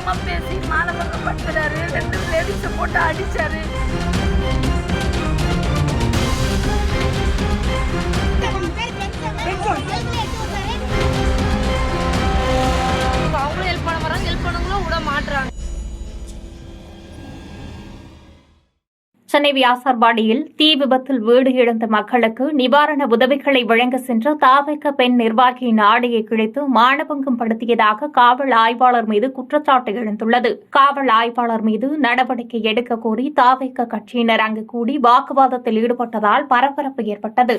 அசிங்கமா பேசி மானபங்கப்படுத்துறாரு. 2 லேடிஸை போட்டு அடிச்சாரு. அவங்களும் ஹெல்ப் பண்ண வராங்க, ஹெல்ப் பண்ணவங்களும் விட மாட்டுறாங்க. சென்னை வியாசார்பாடியில் தீ விபத்தில் வீடு இழந்த மக்களுக்கு நிவாரண உதவிகளை வழங்க சென்ற தாவேக பெண் நிர்வாகியின் ஆடையை கிழித்து மானபங்கம் படுத்தியதாக காவல் ஆய்வாளர் மீது குற்றச்சாட்டு எழுந்துள்ளது. காவல் ஆய்வாளர் மீது நடவடிக்கை எடுக்க கோரி தாவேக கட்சியினர் அங்கு கூடி வாக்குவாதத்தில் ஈடுபட்டதால் பரபரப்பு ஏற்பட்டது.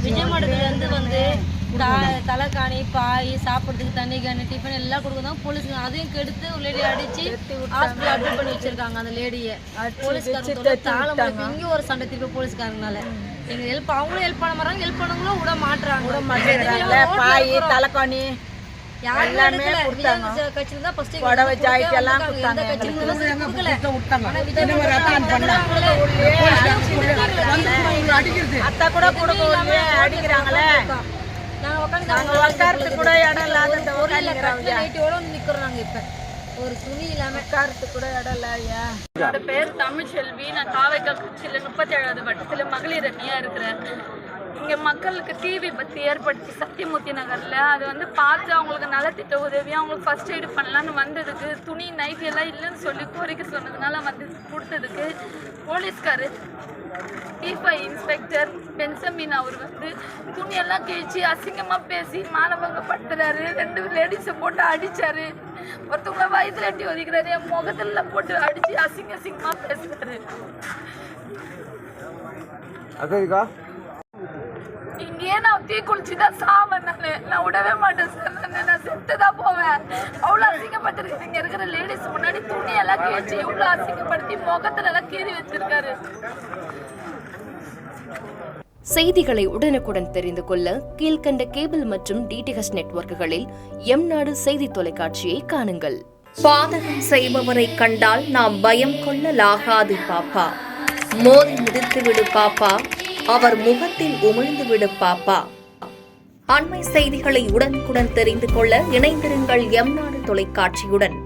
விஜயமடத்துலேருந்து வந்து தலைக்காணி பாய் சாப்பிட்றதுக்கு தண்ணி கேனு டிஃபன் எல்லாம் கொடுக்குறாங்க. போலீஸுங்க அதையும் கெடுத்து ஒரு லேடி அடிச்சு ஹாஸ்பிட்டல் அட்மிட் பண்ணி வச்சிருக்காங்க. அந்த லேடியை போலீஸ்காரங்க தாளம் இங்கே ஒரு சண்டை திருப்பி போலீஸ்காரங்கனால எங்க ஹெல்ப் அவங்களும் ஹெல்ப் பண்ண மாட்டாங்க, ஹெல்ப் பண்ணவங்களும் விட மாட்டுறாங்க. பாய் தலைக்காணி எல்லாமே கொடுத்தாங்க. கட்சியில தான் ஃபர்ஸ்ட் புடவை ஜாக்கெட் எல்லாம் கொடுத்தாங்க. அத்தை கூட கொடுக்கவே அடிக்கிறாங்களே. நாங்க உட்காரத்துக்கு கூட இடம் இல்லாத நிக்கிறோம். நாங்க இப்ப ஒரு துணி இல்லாம உட்காரத்துக்கு கூட இடம் இல்லையா. என்னோட பேர் தமிழ்செல்வி. நான் தாவேக கட்சியில 37வது வட்டத்துல மகளிர் அணியா இருக்கிறேன். இங்கே மக்களுக்கு தீ விபத்து ஏற்படுத்தி சத்தியமூர்த்தி நகரில் அது வந்து பார்த்து அவங்களுக்கு நலத்திட்ட உதவி அவங்களுக்கு ஃபர்ஸ்ட் எய்டு பண்ணலான்னு வந்ததுக்கு துணி நைஃப் எல்லாம் இல்லைன்னு சொல்லி கோரிக்கை சொன்னதுனால வந்து கொடுத்ததுக்கு போலீஸ்காரு டிஃபை இன்ஸ்பெக்டர் பென்சமின் அவர் வந்து துணியெல்லாம் கிழிச்சு அசிங்கமாக பேசி மானபங்கப்படுத்துறாரு. 2 லேடிஸை போட்டு அடித்தார். ஒருத்தவங்கள வயதில் எட்டி ஒதுக்கிறாரு. என் முகத்துல போட்டு அடித்து அசிங்கமாக பேசுகிறாரு. இங்கேயே நான் தீ குளிச்சுதான் சாவேன். நான் விடவே மாட்டேன் சார். நான் செத்துதான் போவேன். அவ்வளோ அசிங்கப்பட்டிருக்கு. இங்க இருக்கிற லேடிஸ் முன்னாடி துணியெல்லாம் கிழிச்சு இவ்வளோ அசிங்கப்படுத்தி முகத்துல எல்லாம் கீறி வச்சிருக்காரு. செய்திகளை உடனுக்குடன் தெரிந்து கொள்ள கீழ்கண்ட கேபிள் மற்றும் டிடிஹெச் நெட்வொர்க்குகளில் எம்நாடு செய்தி தொலைக்காட்சியை காணுங்கள். பாதகம் செய்பவரை கண்டால் நாம் பயம் கொள்ளலாகாது பாப்பா. மோதி மிதித்துவிடு பாப்பா, அவர் முகத்தில் உமிழ்ந்துவிடு பாப்பா. அண்மை செய்திகளை உடனுக்குடன் தெரிந்து கொள்ள இணைந்திருங்கள் எம்நாடு தொலைக்காட்சியுடன்.